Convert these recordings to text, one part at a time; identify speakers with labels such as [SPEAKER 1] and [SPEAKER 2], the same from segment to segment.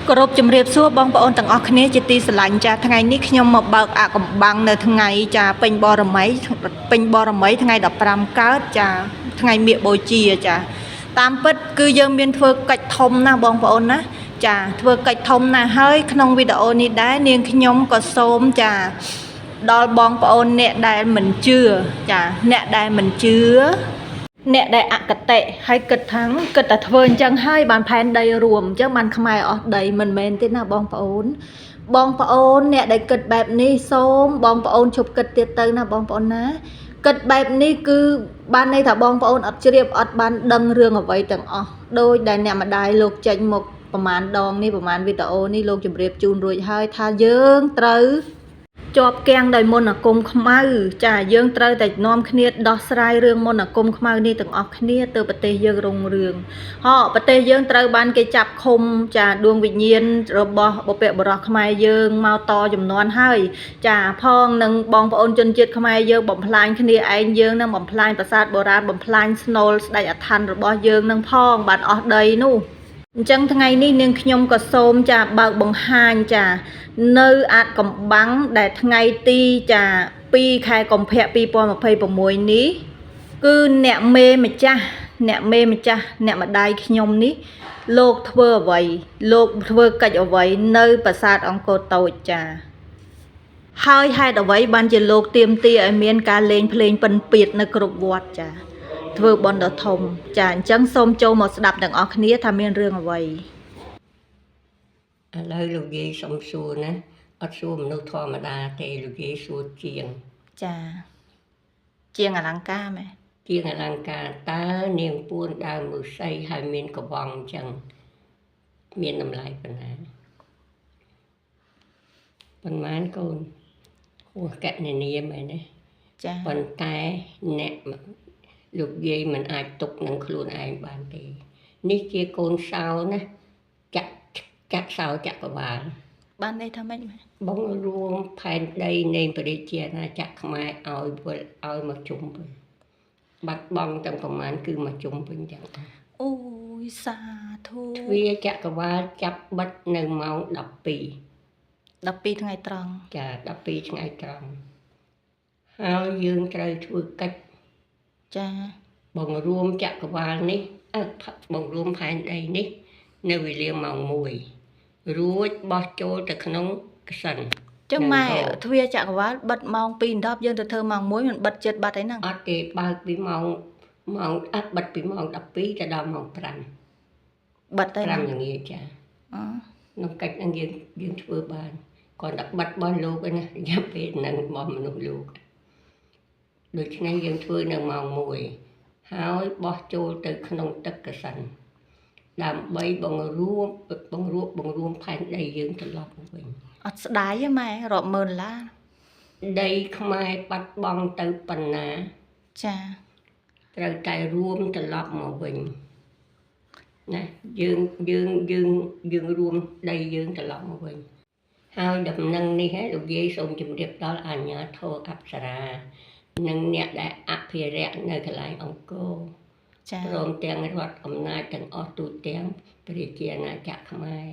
[SPEAKER 1] គោរពជំរាបសួរបងប្អូនទាំងអស់គ្នាជាទីស្រឡាញ់ចាថ្ងៃនេះខ្ញុំមកបើកអាកំបាំងនៅថ្ងៃចាពេញបរមីថ្ងៃ15កើតចាថ្ងៃមាឃបូជាចាតាមពិតគឺយើងមានធ្វើកិច្ចធំណាស់បងប្អូនណាចាធ្វើកិច្ចធំណាស់ហើយក្នុងវីដេអូនេះដែរនាងខ្ញុំក៏សូមចាដល់បងប្អូនអ្នកដែលមិនជឿចាអ្នកដែលមិនជឿអ្នកដែលអកតេហើយគិតតែធ្វើអញ្ចឹងហើយបានផែនដីរួមអញ្ចឹងបានខ្មែរអស់ដីមិនមែនទេណាបងប្អូនអ្នកដែលគិតបែបនេះសូមបងប្អូនឈប់គិតទៀតទៅណាបងប្អូនណាគិតបែបនេះគឺបានន័យថាបងប្អូនអត់ជ្រាបអត់បានដឹងរឿងអ្វីទាំងអស់ដោយដែលអ្នកម្ដាយលោកចេញមកប្រហែលដងនេះប្រហែលវីដេអូនេះលោកជម្រាបជូនរួចហើយថាយើងត្រូវជាប់គាំងដោយមន្តអាគមខ្មៅចាយើងត្រូវតែនាំគ្នាដោះស្រាយរឿងមន្តអាគមខ្មៅនេះទាំងអស់គ្នាទៅប្រទេសយើងរុងរឿងប្រទេសយើងត្រូវបានគេចាប់ឃុំចាដួងវិញ្ញាណរបស់បុព្វបុរសខ្មែរយើងមកតចំនួនហើយចាផងនឹងបងប្អូនជនជាតិខ្មែរយើងបំផ្លាញគ្នាឯងយើងនឹងបំផ្លាញប្រាសាទបុរាណបំផ្លាញស្នូលស្ដេចអធិនរបស់យើងនឹងផងបានអស់ដីនោះអញ្ចឹងថ្ងៃនេះនាងខ្ញុំក៏សូមចាបើកបង្ហាញចានៅអាតកំបាំងដែលថ្ងៃទីចា2ខែកុម្ភៈ2026នេះគឺអ្នកមេម្ចាស់អ្នកម្ដាយខ្ញុំនេះលោកធ្វើអ្វីលោកធ្វើកិច្ចអ្វីនៅប្រាសាទអង្គរតូចចាហើយហេតុអ្វីបានជាលោកទាមទារឲ្យមានការលេងភ្លេងពិណពាទ្យនៅគ្រប់វត្តចាធ្វើបន់ដ៏ធំចាអញ្ចឹងសូមចូលមកស្ដាប់ទាំងអស់គ្នាថាមានរឿងអ្វី
[SPEAKER 2] ឥឡូវលោកយាយសុំសួរណាអត់សួរមនុស្សធម្មតាទេលោកយាយសួរជាង
[SPEAKER 1] ចាជាងអលង្ការមែន
[SPEAKER 2] ជាងអលង្ការតើនាងពួនដើមឫស្សីហើយមានកវងអញ្ចឹងមានតម្លៃប៉ុណ្ណាប៉ុន្មានកូនហួសកណនីមែនទេ
[SPEAKER 1] ចា
[SPEAKER 2] ប៉ុន្តែអ្នកលោកយាយមិនអាចទុកនឹងខ្លួនឯងបានទេនេះជាកូនសោណាចាក់សោចក្រវាល
[SPEAKER 1] បានន័យថាម៉េច
[SPEAKER 2] បងរួមផែនដីនៃព្រះរាជាណាចក្រខ្មែរឲ្យវិលឲ្យមកជុំវិញបាត់បង់ទាំងប្រមាណគឺមកជុំវិញចឹង
[SPEAKER 1] អូយសាធុ
[SPEAKER 2] ទ្វារចក្រវាលចាប់បិទនៅម៉ោង12
[SPEAKER 1] ថ្ងៃត្រង់
[SPEAKER 2] ចា12ថ្ងៃត្រង់ហើយយើងត្រូវធ្វើកិច្ច
[SPEAKER 1] ចា
[SPEAKER 2] បងរួមចក្រវាលនេះបងរួមផែនដីនេះនៅវេលាម៉ោង1រួចបោះចូលទៅក្នុងកសិន
[SPEAKER 1] ចាំម៉ែទ្វារចក្រវាលបិទម៉ោង2:10យើងទៅធ្វើម៉ោង1មិនបិទចិត្តបាត់អីហ្នឹង
[SPEAKER 2] អត់ទេបើកពីម៉ោងបិទពីម៉ោង12ទៅដល់ម៉ោង5
[SPEAKER 1] បិទទៅ
[SPEAKER 2] 5ល្ងាចចាក្នុងកិច្ចហ្នឹងយើងធ្វើបានគាត់តែបិទបោះលោកឯណារយៈពេលហ្នឹងរបស់មនុស្សលោកដូច្នេះយើងធ្វើនៅម៉ោង1ហើយបោះចូលទៅក្នុងទឹកកសិនដើម្បីបង្រួមផែនដីយើងត្រឡប់មកវិញ
[SPEAKER 1] អត់ស្ដាយទេម៉ែរាប់ម៉ឺនឡា
[SPEAKER 2] ដីខ្មែរបាត់បង់ទៅប៉ុណ្ណា
[SPEAKER 1] ចា
[SPEAKER 2] ត្រូវតែរួមត្រឡប់មកវិញណាយើងរួមដីយើងត្រឡប់មកវិញហើយដំណឹងនេះលោកយាយសូមជម្រាបដល់អាជ្ញាធរអប្សរានិងអ្នកដែលអភិរក្សនៅកន្លែងអង្គរ
[SPEAKER 1] ចា
[SPEAKER 2] ព្រមទាំងរដ្ឋអំណាចទាំងអស់ទូទាំងព្រះជាអាណាចក្រខ្មែរ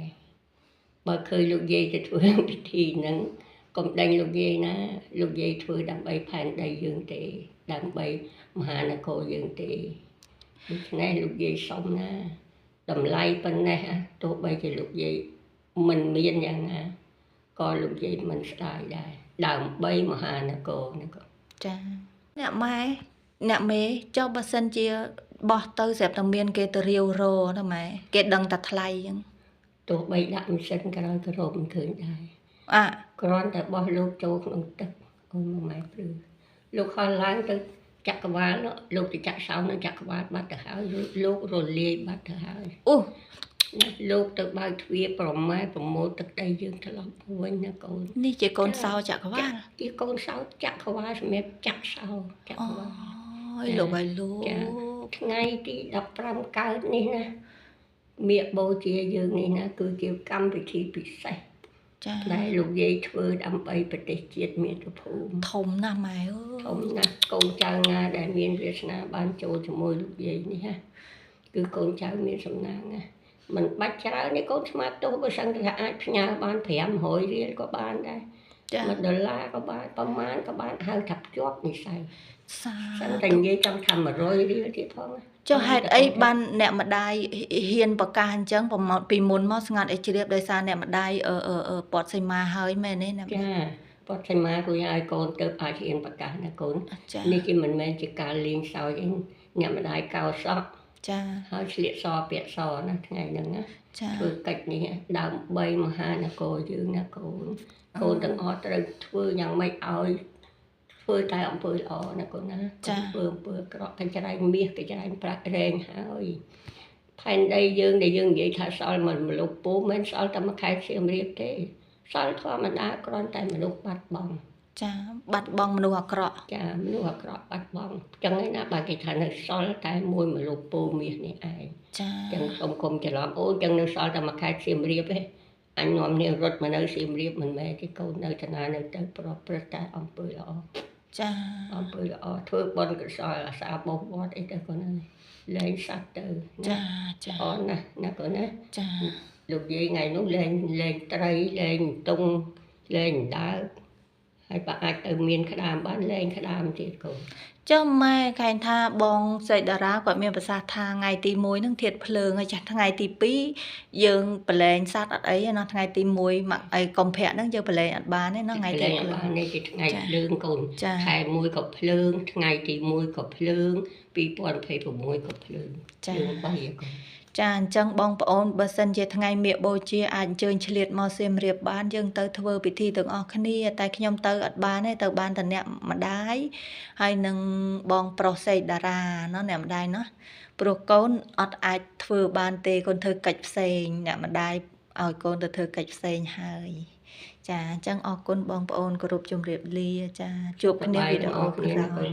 [SPEAKER 2] បើឃើញលោកយាយទៅធ្វើពិធីហ្នឹងកុំដេញលោកយាយណាលោកយាយធ្វើដើម្បីផែនដីយើងទេដើម្បីមហានគរយើងទេដូច្នេះលោកយាយសុំណាតម្លៃប៉ុណ្ណេះទោះបីជាលោកយាយមិនមានយ៉ាងណាក៏លោកយាយមិនស្ដាយដែរដើម្បីមហានគរនេះក៏
[SPEAKER 1] ចាអ្នកមេចុះបើសិនជាបោះទៅស្រាប់តែមានគេទៅរាវរណាម៉ែគេដឹងតែថ្លៃអញ្ចឹង
[SPEAKER 2] ទោះបីដាក់ម៉ាស៊ីនក្រោយក៏រកមិនឃើញដែរគ្រាន់តែបោះលោកចូលក្នុងទឹកអូនម៉ែព្រឺលោកហោះឡើងទៅចក្រវាលលោកទៅចាក់សោនៅចក្រវាលបាត់ទៅហើយលោករលាយបាត់ទៅហើយ
[SPEAKER 1] អូ
[SPEAKER 2] លោកទៅបើកទ្វារប្រមូលទឹកដីយើងត្រឡប់វិញណាកូន
[SPEAKER 1] នេះជាកូនសោចក្រវាល
[SPEAKER 2] ជាកូនសោចក្រវាលសម្រាប់ចាក់សោចក្រវាល
[SPEAKER 1] អើយលោកឲ្យលោក
[SPEAKER 2] ថ្ងៃទី15កើតនេះណាមាឃបូជាយើងនេះណាគឺជាកម្មវិធីពិសេស
[SPEAKER 1] ចា
[SPEAKER 2] ដែលលោកយាយធ្វើដើម្បីប្រទេសជាតិមាតុភូមិ
[SPEAKER 1] ធំណាស់ម៉ែអើយ
[SPEAKER 2] ធំណាស់កូនចៅណាដែលមានវាសនាបានចូលជាមួយលោកយាយនេះណាគឺកូនចៅមានសំណាងណា mình bạchច្រើននេះកូនស្មាត់ទោះបើសិនថាអាចផ្ញើបាន500រៀលក៏បានដែរ$1ក៏បានប្រមាណក៏បានហៅថាភ្ជាប់និស្ស័យ សិនតែនិយាយចង់ថា100រៀលទៀតផង
[SPEAKER 1] ចុះហេតុអីបានអ្នកម្ដាយហ៊ានប្រកាសអញ្ចឹងពីមុនមកស្ងាត់អីជ្រាបដោយសារអ្នកម្ដាយពាត់សីមាហើយមែនទេណា
[SPEAKER 2] ចាពាត់សីមារួចហើយកូនទៅអាចហ៊ានប្រកាសណាកូននេះគេមិនមែនជាការលេងសើចអីអ្នកម្ដាយកោសក់
[SPEAKER 1] ចា
[SPEAKER 2] ហើយឆ្លៀកសពាក់សណាថ្ងៃហ្នឹងណា
[SPEAKER 1] ចា
[SPEAKER 2] ធ្វើកិច្ចនេះដើម្បីមហានគរយើងណាកូនទាំងអស់ត្រូវធ្វើយ៉ាងម៉េចឲ្យធ្វើតែអំពើល្អណាកូនណាធ្វើអំពើអាក្រក់កញ្ច្រែងមាសកញ្ច្រែងប្រាក់រែងហើយផែនដីយើងដែលយើងនិយាយថាសល់មិនមនុស្សពូមិនសល់តែមួយខែសៀមរាបទេសល់ធម្មតាគ្រាន់តែមនុស្សបាត់បង់
[SPEAKER 1] ចាបាត់បង់មនុស្សអាក្រក់
[SPEAKER 2] ចាមនុស្សអាក្រក់បាត់បង់ចឹងឯណាបើគេថានៅសល់តែមួយមនុស្សពូមាសនេះឯង
[SPEAKER 1] ចា
[SPEAKER 2] ចឹងសូមគុំច្រឡំអូចឹងនៅសល់តែមួយខែសៀមរាបទេអញនាំនាងរត់មកនៅសៀមរាបមិនមែនទេកូននៅឋានៈនៅទៅប្រព្រឹត្តតែអំពើល្អ
[SPEAKER 1] ចា
[SPEAKER 2] អំពើល្អធ្វើបុណ្យកុសលអាសាបោះវត្តអីទៅកូនអើយលែងសត្វទៅ
[SPEAKER 1] ចា
[SPEAKER 2] អូនណាកូនណា
[SPEAKER 1] ចា
[SPEAKER 2] លោកយាយថ្ងៃនោះលែងត្រីលែងតុងលែងដើកហើយបើអាចទៅមានក្តាមបានលែងក្តាមទៀតកូន
[SPEAKER 1] ចុះម៉ែខែងថាបងសេចតារាគាត់មានប្រសាសន៍ថាថ្ងៃទី1ហ្នឹងធាតភ្លើងហើយចាស់ថ្ងៃទី2យើងប្រឡែងសัตว์អត់អីណាថ្ងៃទី1មកអីកុម្ភៈហ្នឹងយើងប្រឡែងអត់បានទេណាថ្ងៃទី
[SPEAKER 2] 2បាននេះជាថ្ងៃភ្លើងកូនខែ1ក៏ភ្លើងថ្ងៃទី1ក៏ភ្លើង2026ក៏ភ្លើង
[SPEAKER 1] ចា
[SPEAKER 2] 3កូន
[SPEAKER 1] ចាអញ្ចឹងបងប្អូនបើសិនជាថ្ងៃមាឃបូជាអាចអញ្ជើញឆ្លៀតមកសៀមរាបបានយើងទៅធ្វើពិធីទាំងអស់គ្នាតែខ្ញុំទៅអត់បានទេទៅបានតែអ្នកម្ដាយហើយនឹងបងប្រុសសេកតារាណោះអ្នកម្ដាយណោះព្រោះកូនអត់អាចធ្វើបានទេកូនធ្វើកិច្ចផ្សេងអ្នកម្ដាយឲ្យកូនទៅធ្វើកិច្ចផ្សេងហើយចាអញ្ចឹងអរគុណបងប្អូនគោរពជម្រាបលាចាជួបគ្នាវីដេអូក្រោយ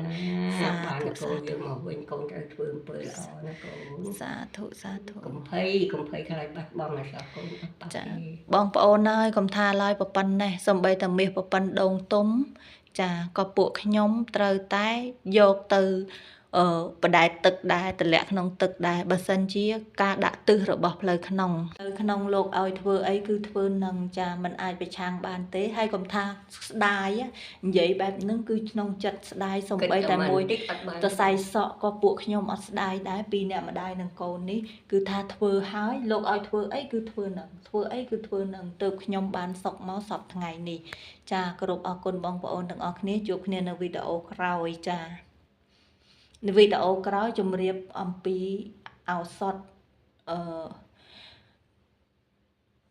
[SPEAKER 2] សាធុកូនយើងមកវិញកូនត្រូវធ្វើអំពើល្អណាកូន
[SPEAKER 1] សាធុ
[SPEAKER 2] កុំភ័យខ្លាចបាត់បង់អាសាកូន
[SPEAKER 1] ចាបងប្អូនហើយកុំថាឡើយប្រប៉ុណ្ណេះសំបីតែមាសប្រប៉ុណ្ណដងទុំចាក៏ពួកខ្ញុំត្រូវតែយកទៅបដែតទឹកដែរតម្លាក់ក្នុងទឹកដែរបើសិនជាការដាក់ទិសរបស់ផ្លូវក្នុងទៅក្នុងលោកឲ្យធ្វើអីគឺធ្វើនឹងចាมันអាចប្រឆាំងបានទេហើយកុំថាស្ដាយនិយាយបែបហ្នឹងគឺក្នុងចិត្តស្ដាយសំបីតែមួយតសៃសក់ក៏ពួកខ្ញុំអត់ស្ដាយដែរពីអ្នកម្ដាយនឹងកូននេះគឺថាធ្វើហើយលោកឲ្យធ្វើអីគឺធ្វើនឹងធ្វើអីគឺធ្វើនឹងទៅខ្ញុំបានសុកមកសពថ្ងៃនេះចាគោរពអរគុណបងប្អូនទាំងអស់គ្នាជួបគ្នានៅវីដេអូក្រោយចានៅវីដេអូក្រោយជម្រាបអំពីឱសថ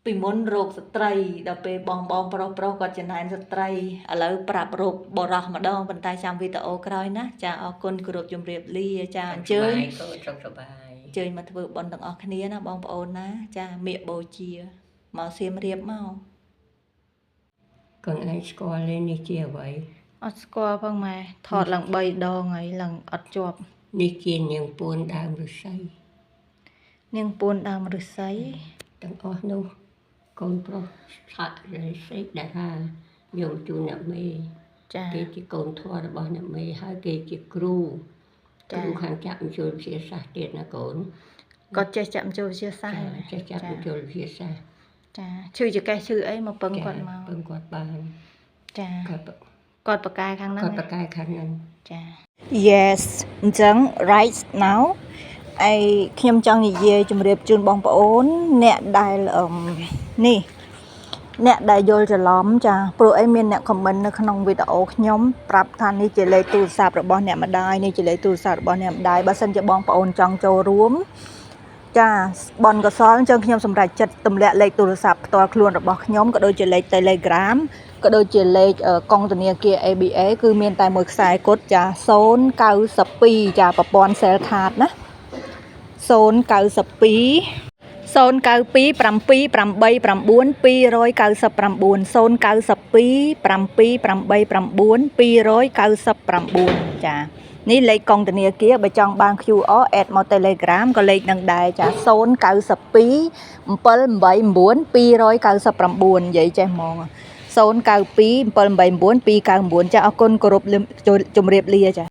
[SPEAKER 1] ពីមុនរោគស្ត្រីដល់ពេលបងប្រុសគាត់ចំណាយស្ត្រីឥឡូវប្រាប់រោគបរោះម្ដងប៉ុន្តែចាំវីដេអូក្រោយណាចាអរគុណគោរពជម្រាបលាចាអញ្ជើញអញ្ជើញមកធ្វើបុណ្យទាំងអស់គ្នាណាបងប្អូនណាចាមាឃបូជាមកសៀមរាបមក
[SPEAKER 2] កូនឯងស្គាល់ទេនេះជាអ្វី
[SPEAKER 1] អត់ស្គាល់ផងម៉ែថតឡើង3ដងហើយឡើងអត់ជាប់
[SPEAKER 2] នេះជានាងពួនដើមឫស្សី
[SPEAKER 1] នាងពួនដើមឫស្សី
[SPEAKER 2] ទាំងអស់នោះកូនប្រុសឆាក់រិសេកតារាយកជូនអ្នកមេ
[SPEAKER 1] ចា
[SPEAKER 2] គេជាកូនធម៌របស់អ្នកមេហើយគេជាគ្រូខាងចាក់បញ្ចូលវិទ្យាសាស្ត្រទៀតណាកូន
[SPEAKER 1] គាត់ចេះចាក់បញ្ចូលវិទ្យាសាស្ត្រ
[SPEAKER 2] ចេះចាក់បញ្ចូលវិទ្យាសាស្ត្រ
[SPEAKER 1] ចាឈឺចកេះឈឺអីមកពឹងគាត់មក
[SPEAKER 2] ពឹងគាត់បាន
[SPEAKER 1] ចាគាត់ប្រកែខាងហ្នឹង
[SPEAKER 2] គាត់ប្រកែខាងហ្នឹង
[SPEAKER 1] ចា Yes អញ្ចឹង right now ខ្ញុំចង់និយាយជម្រាបជូនបងប្អូនអ្នកដែលនេះអ្នកដែលយល់ច្រឡំចាព្រោះមានអ្នកខមមិននៅក្នុងវីដេអូខ្ញុំប្រាប់ថានេះជាលេខទូរស័ព្ទរបស់អ្នកម្ដាយនេះជាលេខទូរស័ព្ទរបស់អ្នកម្ដាយបើសិនជាបងប្អូនចង់ចូលរួមចាបនកសលអញ្ចឹងខ្ញុំសម្រេចចិត្តទម្លាក់លេខទូរស័ព្ទផ្ទាល់ខ្លួនរបស់ខ្ញុំក៏ដូចជាលេខ Telegram ក៏ដូចជាលេខកងធនាគារ ABA គឺមានតែមួយខ្សែគត់ចា092ចាប្រព័ន្ធ Cell Card ណា092 092 789 299 ចានេះលេខកងធនាគារបើចង់បាន QR add មក Telegram ក៏លេខនឹងដែរចា092 789 299និយាយចេះហ្មង092 789 299ចាអរគុណគោរពជម្រាបលាចា